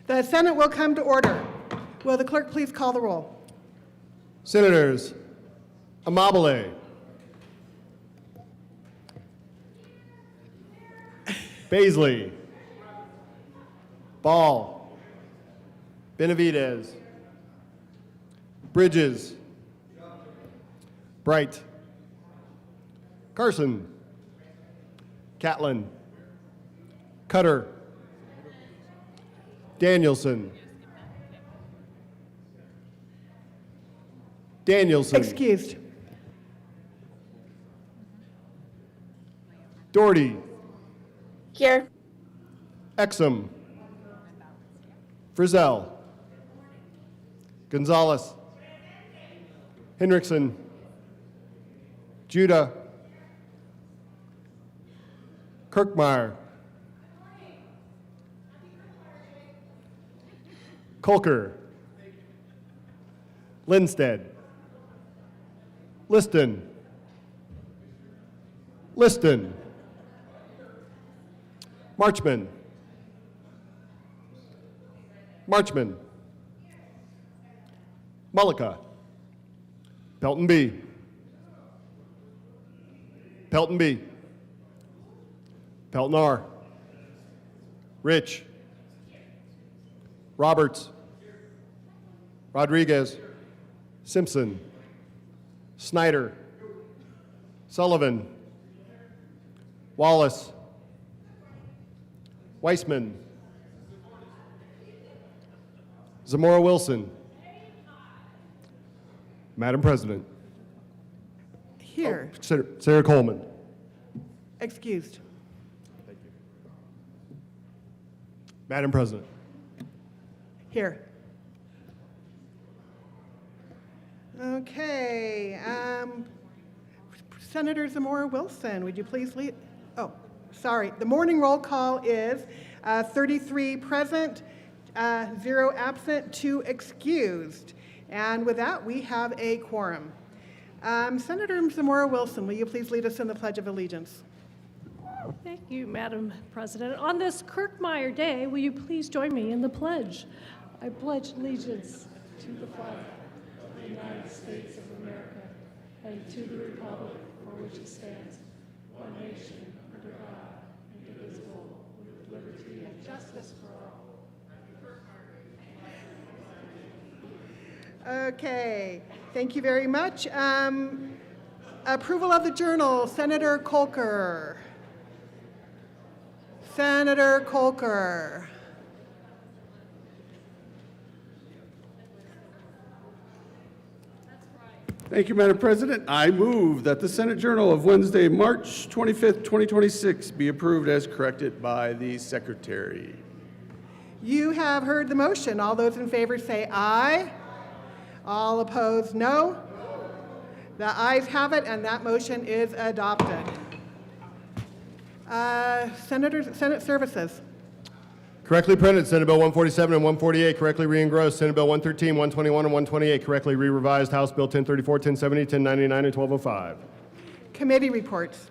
The Senate will come to order. Will the clerk please call the roll? Senators Amabile, Baisley, Ball, Benavidez, Bridges, Bright, Carson, Catlin, Cutter, Danielson, Excused. Doherty, Here. Exum, Frizzell, Gonzalez, Hendrickson, Judah, Kirkmeyer, Kolker, Lindstedt, Liston, Marchman, Mullica, Pelton B, Pelton R, Rich, Roberts, Rodriguez, Simpson, Snyder, Sullivan, Wallace, Weissman, Zamora Wilson. Madam President. Here. Sarah Coleman. Excused. Thank you. Madam President. Here. Okay. Senator Zamora Wilson, would you please lead? Oh, sorry. The morning roll call is 33 present, 0 absent, 2 excused. And with that, we have a quorum. Senator Zamora Wilson, will you please lead us in the Pledge of Allegiance? Thank you, Madam President. On this Kirkmeyer Day, will you please join me in the pledge? I pledge allegiance to the flag of the United States of America and to the republic for which it stands, one nation, under God, indivisible, with liberty and justice for all. Okay, thank you very much. Approval of the journal, Senator Kolker. Senator Kolker. Thank you, Madam President. I move that the Senate Journal of Wednesday, March 25th, 2026 be approved as corrected by the Secretary. You have heard the motion. All those in favor say aye. All opposed, no. The ayes have it, and that motion is adopted. Senate Services. Correctly printed, Senate Bill 147 and 148. Correctly re-engrossed, Senate Bill 113, 121, and 128. Correctly re-revised, House Bill 1034, 1070, 1099, and 1205. Committee reports.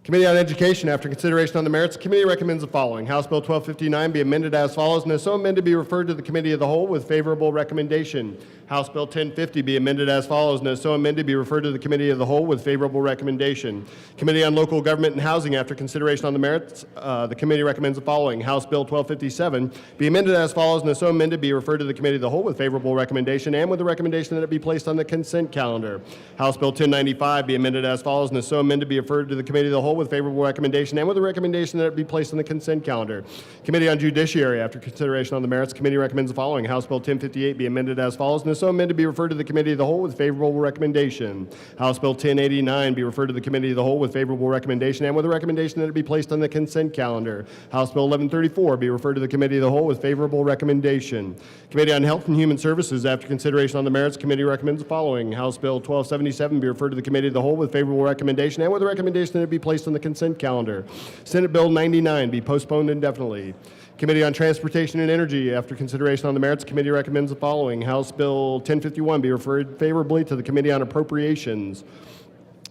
Committee on Education, after consideration on the merits, the committee recommends the following. House Bill 1259 be amended as follows, and if so amended, be referred to the Committee of the Whole with favorable recommendation. House Bill 1050 be amended as follows, and if so amended, be referred to the Committee of the Whole with favorable recommendation. Committee on Local Government and Housing, after consideration on the merits, the committee recommends the following. House Bill 1257 be amended as follows, and if so amended, be referred to the Committee of the Whole with favorable recommendation and with the recommendation that it be placed on the consent calendar. House Bill 1095 be amended as follows, and if so amended, be referred to the Committee of the Whole with favorable recommendation and with the recommendation that it be placed on the consent calendar. Committee on Judiciary, after consideration on the merits, the committee recommends the following. House Bill 1058 be amended as follows, and if so amended, be referred to the Committee of the Whole with favorable recommendation. House Bill 1089 be referred to the Committee of the Whole with favorable recommendation and with the recommendation that it be placed on the consent calendar. House Bill 1134 be referred to the Committee of the Whole with favorable recommendation. Committee on Health and Human Services, after consideration on the merits, the committee recommends the following. House Bill 1277 be referred to the Committee of the Whole with favorable recommendation and with the recommendation that it be placed on the consent calendar. Senate Bill 99 be postponed indefinitely. Committee on Transportation and Energy, after consideration on the merits, the committee recommends the following. House Bill 1051 be referred favorably to the Committee on Appropriations.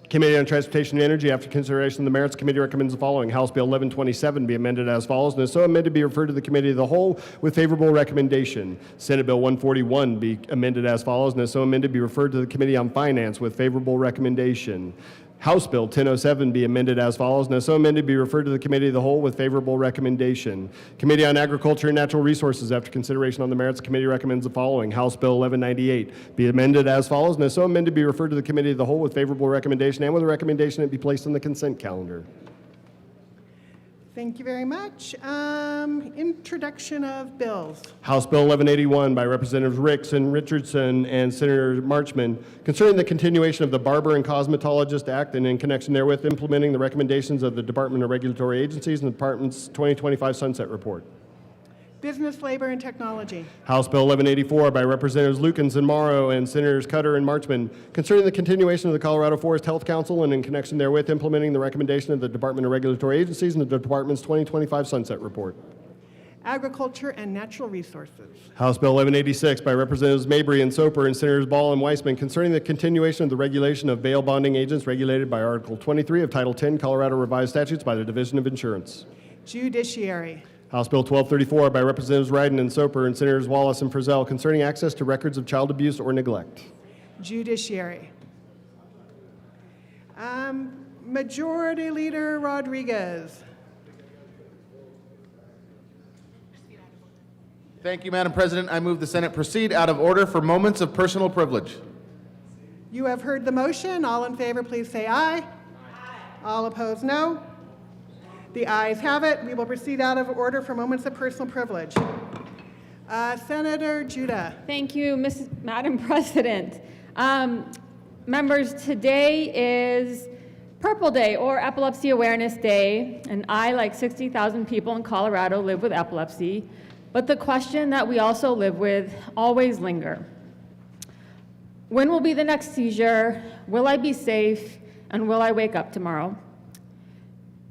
Committee on Transportation and Energy, after consideration of the merits, committee recommends the following. House Bill 1127 be amended as follows, and is so amended be referred to the committee of the whole with favorable recommendation. Senate Bill 141 be amended as follows, and is so amended be referred to the Committee on Finance with favorable recommendation. House Bill 1007 be amended as follows, and is so amended be referred to the Committee of the Whole with favorable recommendation. Committee on Agriculture and Natural Resources, after consideration on the merits, committee recommends the following. House Bill 1198 be amended as follows, and is so amended be referred to the Committee of the Whole with favorable recommendation, and with a recommendation it be placed on the consent calendar. Thank you very much. Introduction of bills. House Bill 1181 by Representatives Ricks and Richardson and Senator Marchman concerning the continuation of the Barber and Cosmetologist Act and in connection therewith implementing the recommendations of the Department of Regulatory Agencies and the Department's 2025 Sunset Report. Business, Labor, and Technology. House Bill 1184 by Representatives Lukens and Morrow and Senators Cutter and Marchman concerning the continuation of the Colorado Forest Health Council and in connection therewith implementing the recommendation of the Department of Regulatory Agencies and the Department's 2025 Sunset Report. Agriculture and Natural Resources. House Bill 1186 by Representatives Mabry and Soper and Senators Ball and Weissman concerning the continuation of the regulation of bail bonding agents regulated by Article 23 of Title 10 Colorado Revised Statutes by the Division of Insurance. Judiciary. House Bill 1234 by Representatives Ryden and Soper and Senators Wallace and Frizzell concerning access to records of child abuse or neglect. Judiciary. Majority Leader Rodriguez. Thank you, Madam President. I move the Senate proceed out of order for moments of personal privilege. You have heard the motion. All in favor, please say aye. Aye. All opposed, no. The ayes have it. We will proceed out of order for moments of personal privilege. Senator Judah. Thank you, Madam President. Members, today is Purple Day, or Epilepsy Awareness Day, and I, like 60,000 people in Colorado, live with epilepsy. But the question that we also live with always linger. When will be the next seizure? Will I be safe? And will I wake up tomorrow?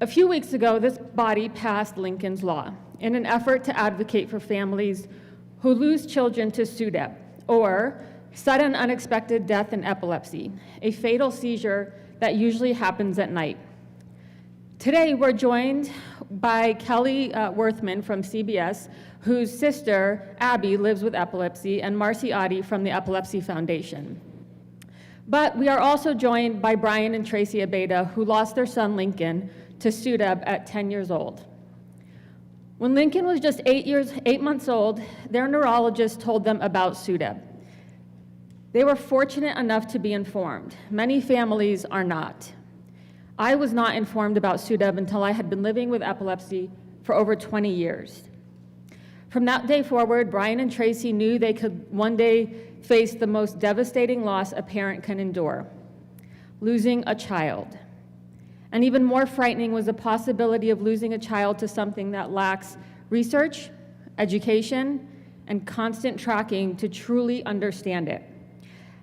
A few weeks ago, this body passed Lincoln's Law in an effort to advocate for families who lose children to SUDEP, or sudden unexpected death in epilepsy, a fatal seizure that usually happens at night. Today, we're joined by Kelly Worthman from CBS, whose sister, Abby, lives with epilepsy, and Marcy Oddie from the Epilepsy Foundation. But we are also joined by Brian and Tracy Abeda, who lost their son, Lincoln, to SUDEP at 10 years old. When Lincoln was just 8 months old, their neurologist told them about SUDEP. They were fortunate enough to be informed. Many families are not. I was not informed about SUDEP until I had been living with epilepsy for over 20 years. From that day forward, Brian and Tracy knew they could one day face the most devastating loss a parent can endure, losing a child. And even more frightening was the possibility of losing a child to something that lacks research, education, and constant tracking to truly understand it.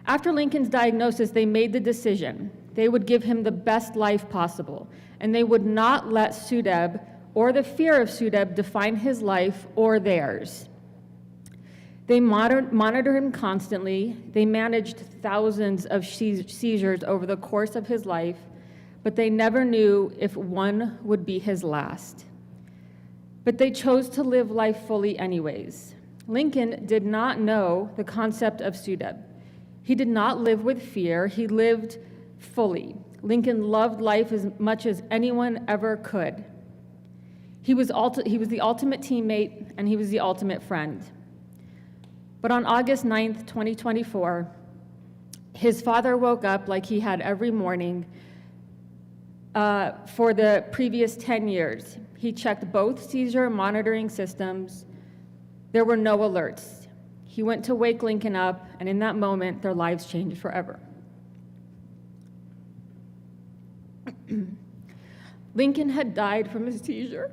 After Lincoln's diagnosis, they made the decision. They would give him the best life possible, and they would not let SUDEP or the fear of SUDEP define his life or theirs. They monitored him constantly. They managed thousands of seizures over the course of his life, but they never knew if one would be his last. But they chose to live life fully anyways. Lincoln did not know the concept of SUDEP. He did not live with fear. He lived fully. Lincoln loved life as much as anyone ever could. He was the ultimate teammate, and he was the ultimate friend. But on August 9th, 2024, his father woke up like he had every morning for the previous 10 years. He checked both seizure monitoring systems. There were no alerts. He went to wake Lincoln up, and in that moment, their lives changed forever. Lincoln had died from a seizure.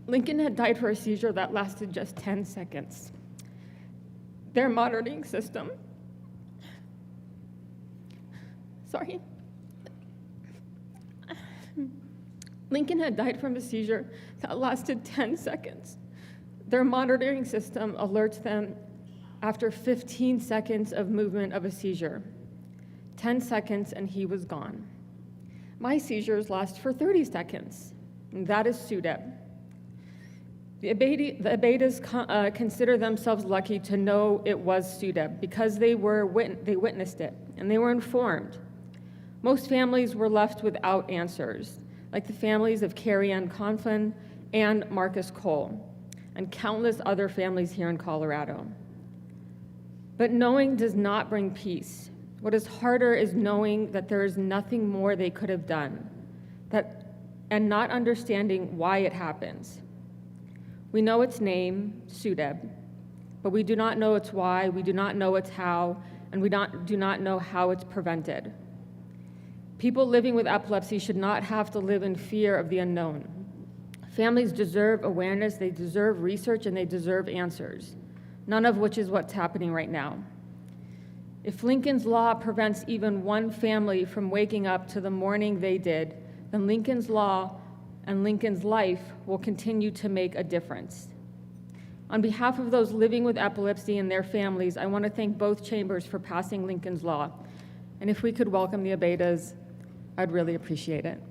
Lincoln had died for a seizure that lasted just 10 seconds. Their monitoring system, Lincoln had died from a seizure that lasted 10 seconds. Their monitoring system alerts them after 15 seconds of movement of a seizure. 10 seconds and he was gone. My seizures last for 30 seconds, and that is SUDEP. The Abedas consider themselves lucky to know it was SUDEP because they witnessed it and they were informed. Most families were left without answers, like the families of Carrie Ann Conflin and Marcus Cole, and countless other families here in Colorado. But knowing does not bring peace. What is harder is knowing that there is nothing more they could have done, and not understanding why it happens. We know its name, SUDEP, but we do not know its why, we do not know its how, and we do not know how it's prevented. People living with epilepsy should not have to live in fear of the unknown. Families deserve awareness, they deserve research, and they deserve answers, none of which is what's happening right now. If Lincoln's Law prevents even one family from waking up to the morning they did, then Lincoln's Law and Lincoln's life will continue to make a difference. On behalf of those living with epilepsy and their families, I want to thank both chambers for passing Lincoln's Law. And if we could welcome the Abedas, I'd really appreciate it.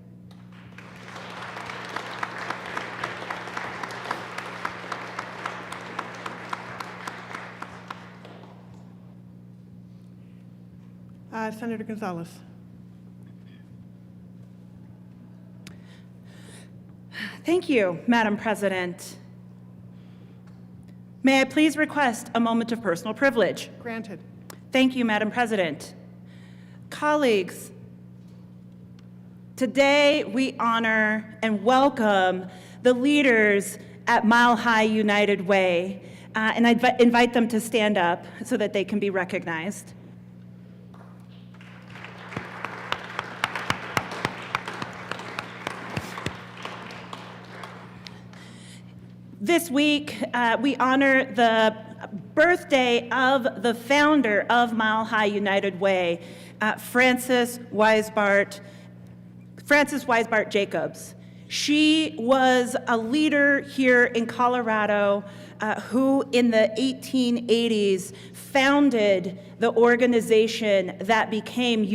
Senator Gonzalez. Thank you, Madam President. May I please request a moment of personal privilege? Granted. Thank you, Madam President. Colleagues, today we honor and welcome the leaders at Mile High United Way, and I invite them to stand up so that they can be recognized. This week, we honor the birthday of the founder of Mile High United Way, Frances Weisbart Jacobs. She was a leader here in Colorado who in the 1880s founded the organization that became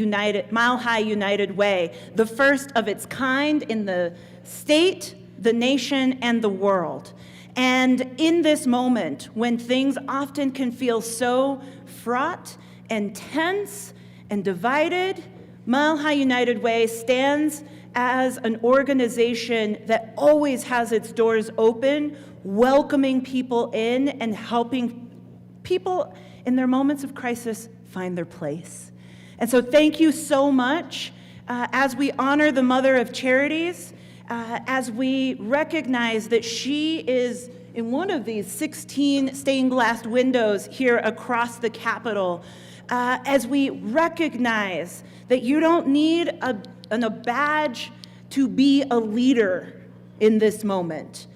Mile High United Way, the first of its kind in the state, the nation, and the world. And in this moment, when things often can feel so fraught and tense and divided, Mile High United Way stands as an organization that always has its doors open, welcoming people in and helping people in their moments of crisis find their place. And so thank you so much. As we honor the Mother of Charities, as we recognize that she is in one of these 16 stained glass windows here across the Capitol, as we recognize that you don't need a badge to be a leader in this moment.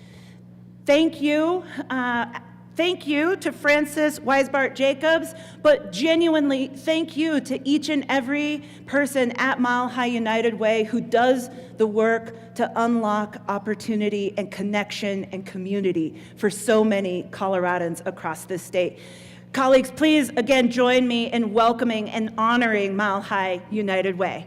Thank you. Thank you to Frances Weisbart Jacobs, but genuinely thank you to each and every person at Mile High United Way who does the work to unlock opportunity and connection and community for so many Coloradans across this state. Colleagues, please again join me in welcoming and honoring Mile High United Way.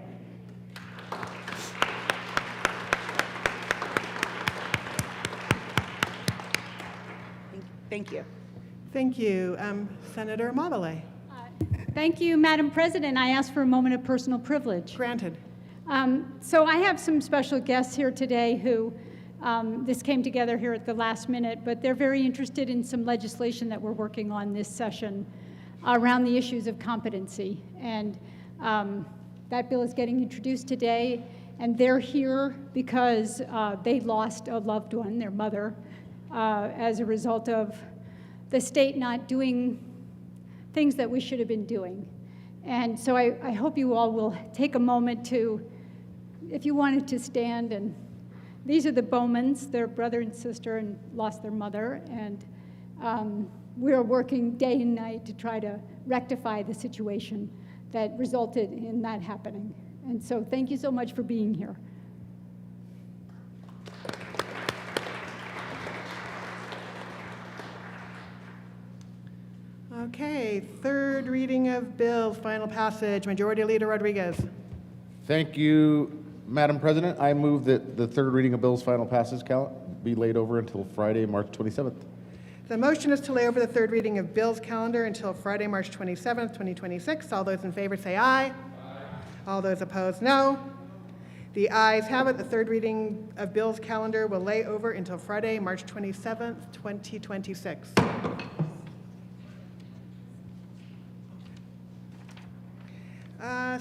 Thank you. Thank you. Senator Amabile. Thank you, Madam President. I ask for a moment of personal privilege. Granted. So I have some special guests here today who, this came together here at the last minute, but they're very interested in some legislation that we're working on this session around the issues of competency. And that bill is getting introduced today, and they're here because they lost a loved one, their mother, as a result of the state not doing things that we should have been doing. And so I hope you all will take a moment to, if you wanted to stand, and these are the Bowmans, their brother and sister, and lost their mother, and we're working day and night to try to rectify the situation that resulted in that happening. And so thank you so much for being here. Okay, third reading of bills, final passage. Majority Leader Rodriguez. Thank you, Madam President. I move that the third reading of bills final passage be laid over until Friday, March 27th. The motion is to lay over the third reading of bills calendar until Friday, March 27th, 2026. All those in favor say aye. Aye. All those opposed, no. The ayes have it. The third reading of bills calendar will lay over until Friday, March 27th, 2026.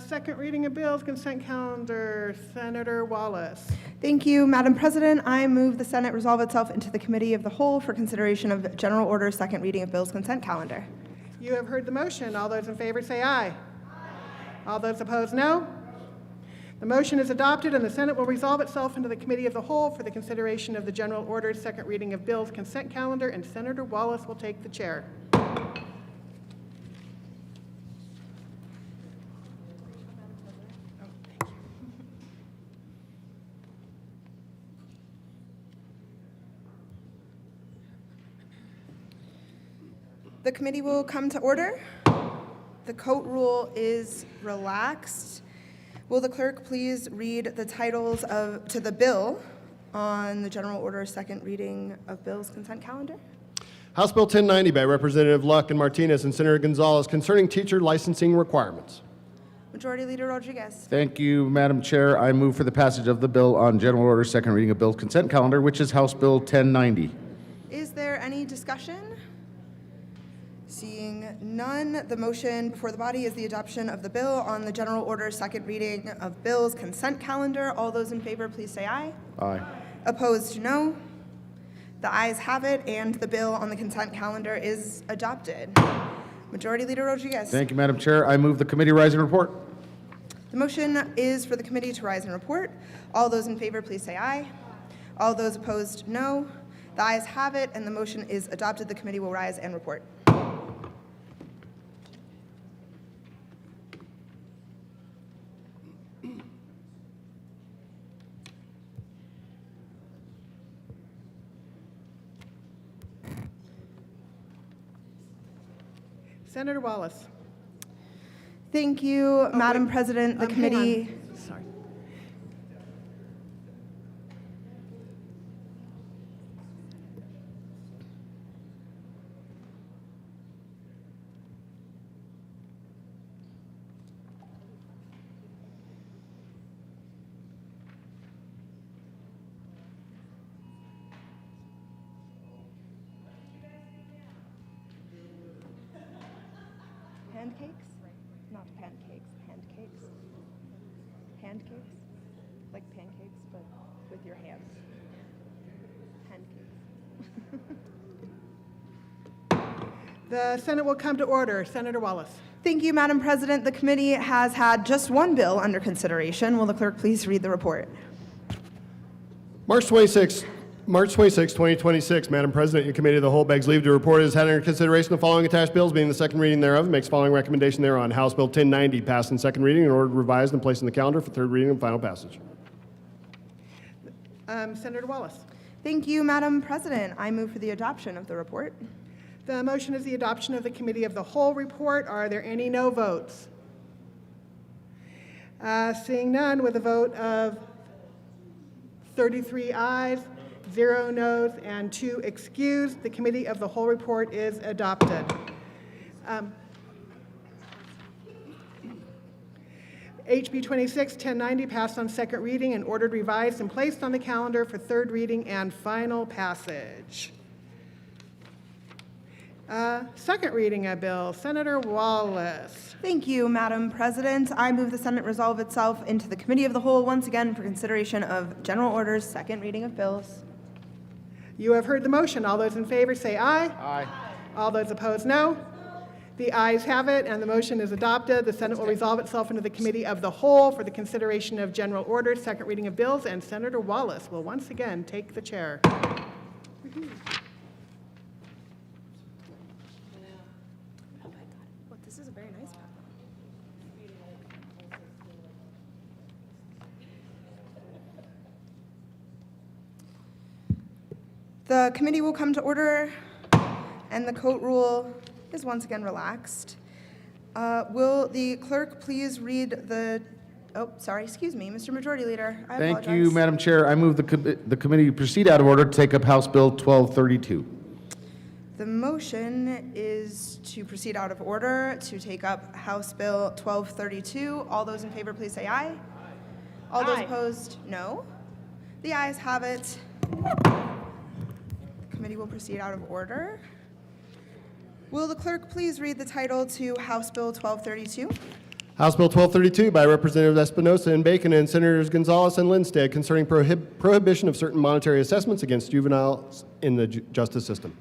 Second reading of bills, consent calendar, Senator Wallace. Thank you, Madam President. I move the Senate resolve itself into the Committee of the Whole for consideration of General Order, second reading of bills consent calendar. You have heard the motion. All those in favor say aye. Aye. All those opposed, no. The motion is adopted, and the Senate will resolve itself into the Committee of the Whole for the consideration of the General Order, second reading of bills consent calendar, and Senator Wallace will take the chair. The committee will come to order. The coat rule is relaxed. Will the clerk please read the titles to the bill on the General Order second reading of bills consent calendar? House Bill 1090 by Representative Luck and Martinez and Senator Gonzalez concerning teacher licensing requirements. Majority Leader Rodriguez. Thank you, Madam Chair. I move for the passage of the bill on General Order second reading of bills consent calendar, which is House Bill 1090. Is there any discussion? Seeing none, the motion before the body is the adoption of the bill on the General Order second reading of bills consent calendar. All those in favor, please say aye. Aye. Opposed, no. The ayes have it, and the bill on the consent calendar is adopted. Majority Leader Rodriguez. Thank you, Madam Chair. I move the committee rise and report. The motion is for the committee to rise and report. All those in favor, please say aye. All those opposed, no. The ayes have it, and the motion is adopted. The committee will rise and report. Senator Wallace. Thank you, Madam wait. President. The Hang committee. on. Sorry. Pancakes? Not pancakes, pancakes. Pancakes? Like pancakes, but with your hands. Pancakes. The Senate will come to order. Senator Wallace. Thank you, Madam President. The committee has had just one bill under consideration. Will the clerk please read the report? March 26, 2026, Madam President, your Committee of the Whole begs leave to report has had under consideration the following attached bills, being the second reading thereof, and makes the following recommendation thereon. House Bill 1090 passed in second reading and ordered revised and placed in the calendar for third reading and final passage. Senator Wallace. Thank you, Madam President. I move for the adoption of the report. The motion is the adoption of the Committee of the Whole report. Are there any no votes? Seeing none, with a vote of 33 ayes, 0 noes, and 2 excused, the Committee of the Whole report is adopted. HB 26-1090 passed on second reading and ordered revised and placed on the calendar for third reading and final passage. Second reading of bill, Senator Wallace. Thank you, Madam President. I move the Senate resolve itself into the Committee of the Whole once again for consideration of General Order's second reading of bills. You have heard the motion. All those in favor say aye. Aye. All those opposed, no. The ayes have it, and the motion is adopted. The Senate will resolve itself into the Committee of the Whole for the consideration of General Order's second reading of bills, and Senator Wallace will once again take the chair. This is a very nice map. The committee will come to order, and the coat rule is once again relaxed. Will the clerk please read the, oh, sorry, excuse me, Mr. Majority Leader, I apologize. Thank you, Madam Chair. I move the committee proceed out of order to take up House Bill 1232. The motion is to proceed out of order to take up House Bill 1232. All those in favor, please say aye. All those Aye. opposed, no. The ayes have it. The committee will proceed out of order. Will the clerk please read the title to House Bill 1232? House Bill 1232 by Representatives Espinosa and Bacon and Senators Gonzalez and Lindstedt concerning prohibition of certain monetary assessments against juveniles in the justice system.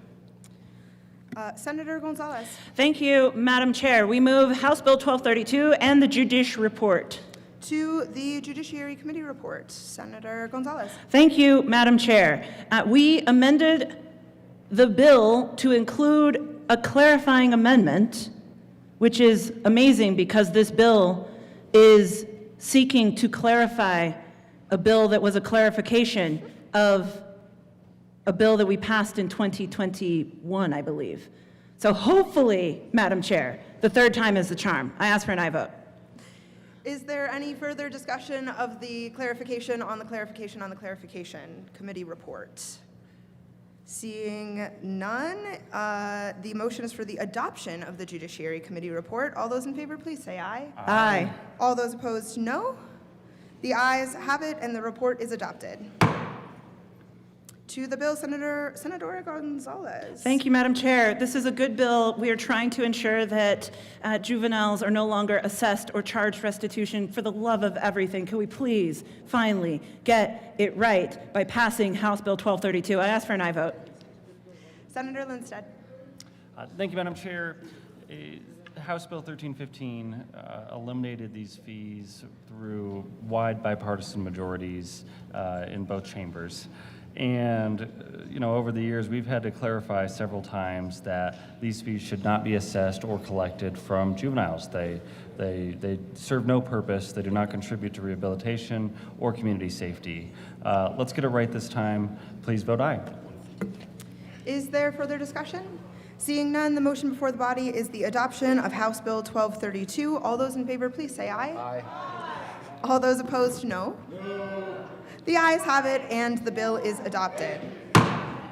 Senator Gonzalez. Thank you, Madam Chair. We move House Bill 1232 and the Judish Report. To the Judiciary Committee report, Senator Gonzalez. Thank you, Madam Chair. We amended the bill to include a clarifying amendment, which is amazing because this bill is seeking to clarify a bill that was a clarification of a bill that we passed in 2021, I believe. So hopefully, Madam Chair, the third time is the charm. I ask for an aye vote. Is there any further discussion of the clarification on the clarification on the clarification committee report? Seeing none, the motion is for the adoption of the Judiciary Committee report. All those in favor, please say aye. Aye. All those opposed, no. The ayes have it, and the report is adopted. To the bill, Senator Gonzalez. Thank you, Madam Chair. This is a good bill. We are trying to ensure that juveniles are no longer assessed or charged restitution. For the love of everything, can we please finally get it right by passing House Bill 1232? I ask for an aye vote. Senator Lindstedt. Thank you, Madam Chair. House Bill 1315 eliminated these fees through wide bipartisan majorities in both chambers. And, you know, over the years, we've had to clarify several times that these fees should not be assessed or collected from juveniles. They serve no purpose. They do not contribute to rehabilitation or community safety. Let's get it right this time. Please vote aye. Is there further discussion? Seeing none, the motion before the body is the adoption of House Bill 1232. All those in favor, please say aye. Aye. All those opposed, no. The ayes have it, and the bill is adopted.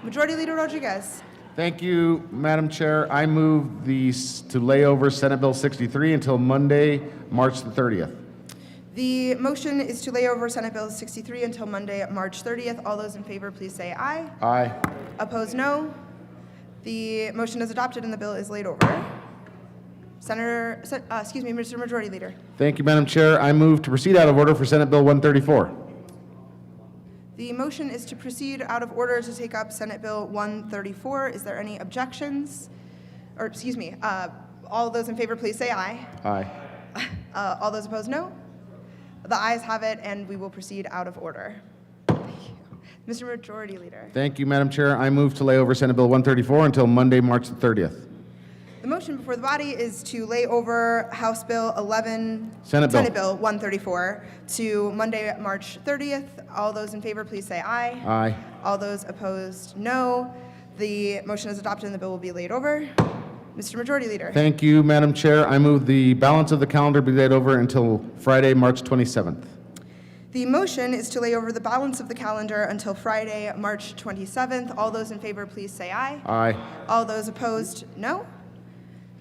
Majority Leader Rodriguez. Thank you, Madam Chair. I move these to lay over Senate Bill 63 until Monday, March the 30th. The motion is to lay over Senate Bill 63 until Monday, March 30th. All those in favor, please say aye. Aye. Opposed, no. The motion is adopted, and the bill is laid over. Mr. Majority Leader. Thank you, Madam Chair. I move to proceed out of order for Senate Bill 134. The motion is to proceed out of order to take up Senate Bill 134. Is there any objections? All those in favor, please say aye. Aye. All those opposed, no. The ayes have it, and we will proceed out of order. Thank you. Mr. Majority Leader. Thank you, Madam Chair. I move to lay over Senate Bill 134 until Monday, March the 30th. The motion before the body is to lay over House Bill Senate Bill 134 to Monday, March 30th. All those in favor, please say aye. Aye. All those opposed, no. The motion is adopted, and the bill will be laid over. Mr. Majority Leader. Thank you, Madam Chair. I move the balance of the calendar be laid over until Friday, March 27th. The motion is to lay over the balance of the calendar until Friday, March 27th. All those in favor, please say aye. Aye. All those opposed, no.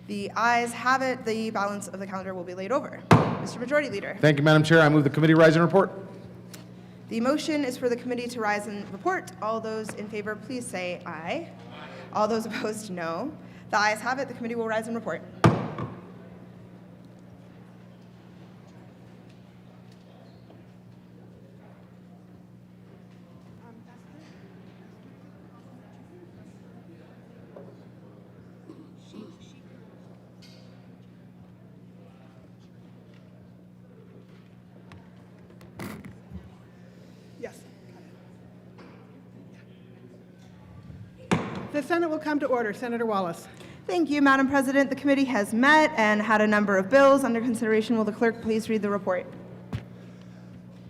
The ayes have it. The balance of the calendar will be laid over. Mr. Majority Leader. Thank you, Madam Chair. I move the committee rise and report. The motion is for the committee to rise and report. All those in favor, please say aye. All those opposed, no. The ayes have it. The committee will rise and report. Yes. The Senate will come to order. Senator Wallace. Thank you, Madam President. The committee has met and had a number of bills under consideration. Will the clerk please read the report?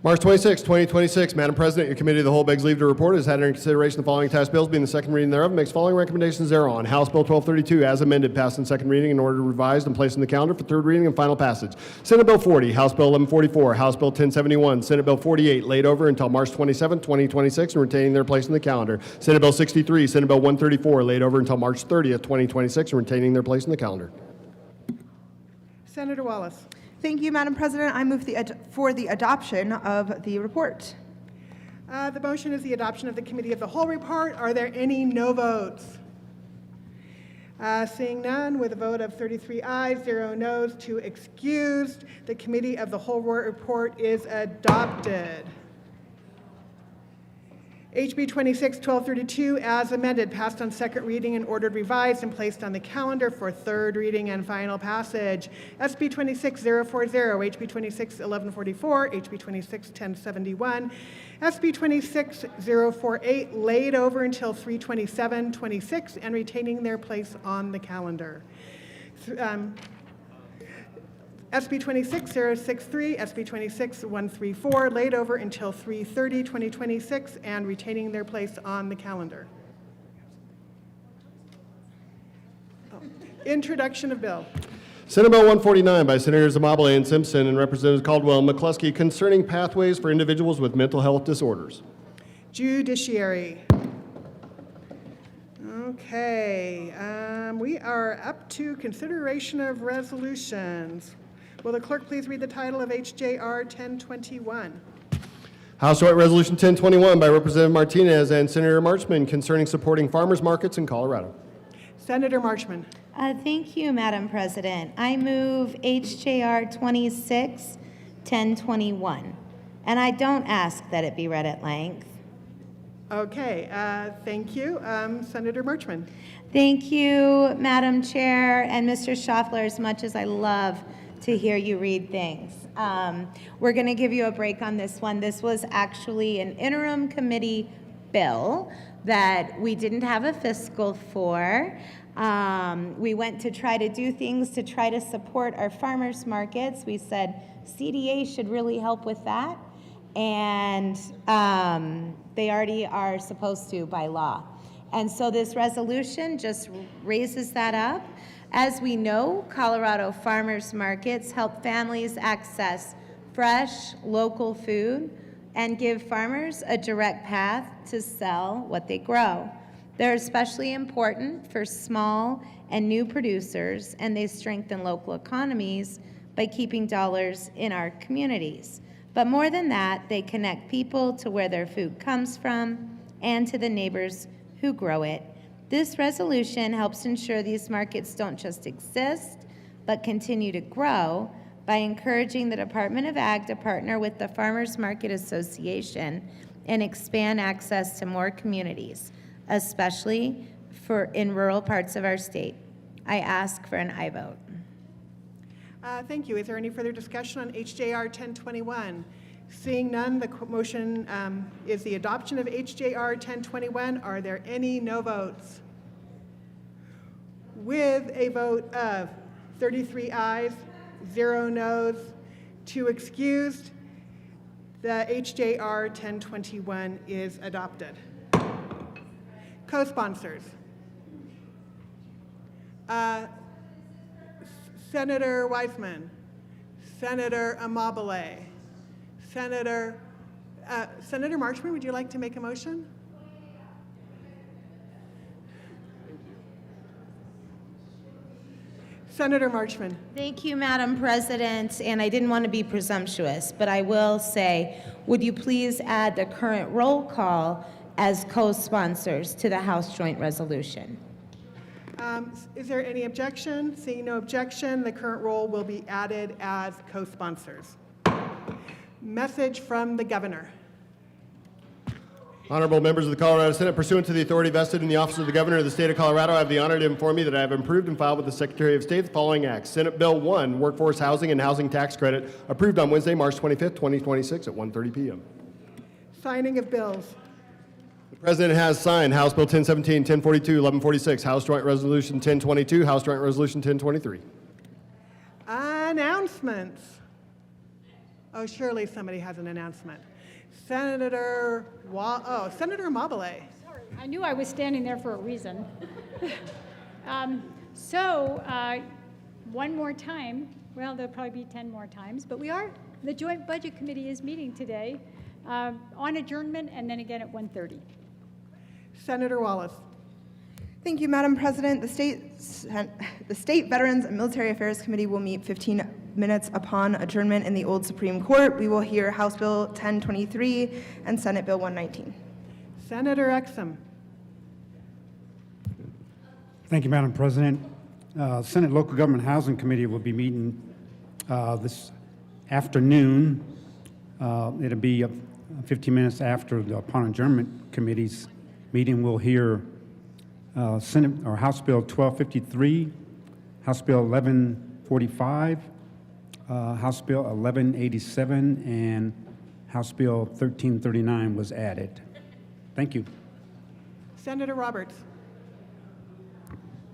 March 26, 2026. Madam President, your Committee of the Whole begs leave to report has had under consideration the following attached bills being the second reading thereof and makes following recommendations thereon. House Bill 1232 as amended passed in second reading in order to revised and placed in the calendar for third reading and final passage. Senate Bill 40, House Bill 1144, House Bill 1071, Senate Bill 48 laid over until March 27, 2026 and retaining their place in the calendar. Senate Bill 63, Senate Bill 134 laid over until March 30th, 2026 and retaining their place in the calendar. Senator Wallace. Thank you, Madam President. I move for the adoption of the report. The motion is the adoption of the Committee of the Whole report. Are there any no votes? Seeing none, with a vote of 33 ayes, 0 noes, 2 excused, the Committee of the Whole report is adopted. HB 26-1232 as amended passed on second reading and ordered revised and placed on the calendar for third reading and final passage. SB 26040, HB 261144, HB 261071, SB 26048 laid over until 3/27/26 and retaining their place on the calendar. SB 26063, SB 26134 laid over until 3/30/2026 and retaining their place on the calendar. Introduction of bill. Senate Bill 149 by Senators Amabile and Simpson and Representatives Caldwell and McCluskey concerning pathways for individuals with mental health disorders. Judiciary. Okay, we are up to consideration of resolutions. Will the clerk please read the title of HJR 1021? House Joint Resolution 1021 by Representative Martinez and Senator Marchman concerning supporting farmers markets in Colorado. Senator Marchman. Thank you, Madam President. I move HJR 26-1021, and I don't ask that it be read at length. Okay, thank you. Senator Marchman. Thank you, Madam Chair, and Mr. Schaffler, as much as I love to hear you read things. We're going to give you a break on this one. This was actually an interim committee bill that we didn't have a fiscal for. We went to try to do things to try to support our farmers markets. We said CDA should really help with that, and they already are supposed to by law. And so this resolution just raises that up. As we know, Colorado farmers markets help families access fresh, local food and give farmers a direct path to sell what they grow. They're especially important for small and new producers, and they strengthen local economies by keeping dollars in our communities. But more than that, they connect people to where their food comes from and to the neighbors who grow it. This resolution helps ensure these markets don't just exist, but continue to grow by encouraging the Department of Ag to partner with the Farmers Market Association and expand access to more communities, especially in rural parts of our state. I ask for an aye vote. Thank you. Is there any further discussion on HJR 1021? Seeing none, the motion is the adoption of HJR 1021. Are there any no votes? With a vote of 33 ayes, 0 noes, 2 excused, the HJR 1021 is adopted. Co-sponsors. Senator Weissman, Senator Amabile, Senator Marchman, would you like to make a motion? Senator Marchman. Thank you, Madam President, and I didn't want to be presumptuous, but I will say, would you please add the current roll call as co-sponsors to the House Joint Resolution? Is there any objection? Seeing no objection, the current roll will be added as co-sponsors. Message from the governor. Honorable members of the Colorado Senate, pursuant to the authority vested in the office of the Governor of the State of Colorado, I have the honor to inform you that I have approved and filed with the Secretary of State the following acts. Senate Bill 1, Workforce Housing and Housing Tax Credit, approved on Wednesday, March 25th, 2026 at 1:30 p.m. Signing of bills. The President has signed House Bill 1017, 1042, 1146, House Joint Resolution 1022, House Joint Resolution 1023. Announcements. Oh, surely somebody has an announcement. Senator Senator Mabele. I knew I was standing there for a reason. One more time, well, there'll probably be 10 more times, but the Joint Budget Committee is meeting today on adjournment and then again at 1:30. Senator Wallace. Thank you, Madam President. The State Veterans and Military Affairs Committee will meet 15 minutes upon adjournment in the Old Supreme Court. We will hear House Bill 1023 and Senate Bill 119. Senator Exum. Thank you, Madam President. Senate Local Government Housing Committee will be meeting this afternoon. It'll be 15 minutes after the upon adjournment committee's meeting. We'll hear Senate or House Bill 1253, House Bill 1145, House Bill 1187, and House Bill 1339 was added. Thank you. Senator Roberts.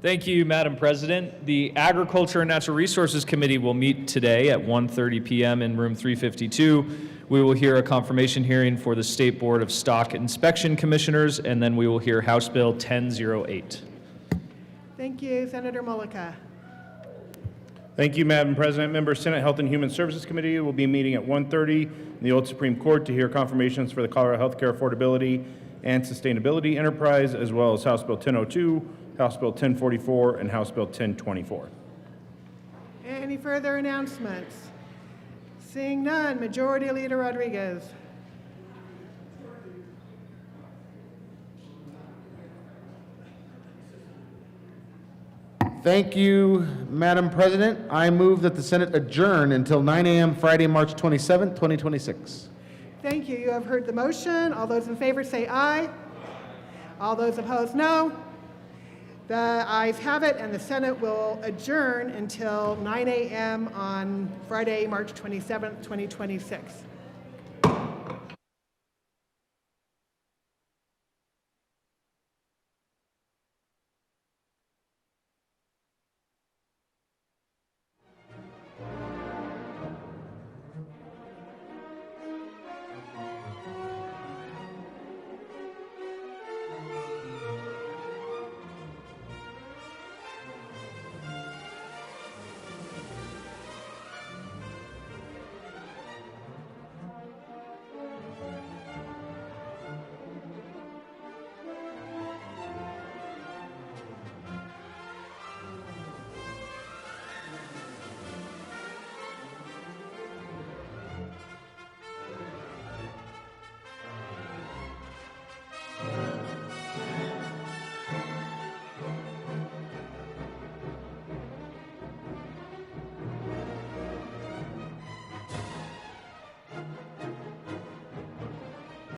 Thank you, Madam President. The Agriculture and Natural Resources Committee will meet today at 1:30 p.m. in room 352. We will hear a confirmation hearing for the State Board of Stock Inspection Commissioners, and then we will hear House Bill 1008. Thank you. Senator Mullica. Thank you, Madam President. Members, Senate Health and Human Services Committee will be meeting at 1:30 in the Old Supreme Court to hear confirmations for the Colorado Healthcare Affordability and Sustainability Enterprise, as well as House Bill 1002, House Bill 1044, and House Bill 1024. Any further announcements? Seeing none, Majority Leader Rodriguez. Thank you, Madam President. I move that the Senate adjourn until 9 a.m. Friday, March 27, 2026. Thank you. You have heard the motion. All those in favor say aye. All those opposed, no. The ayes have it, and the Senate will adjourn until 9 a.m. on Friday, March 27th, 2026.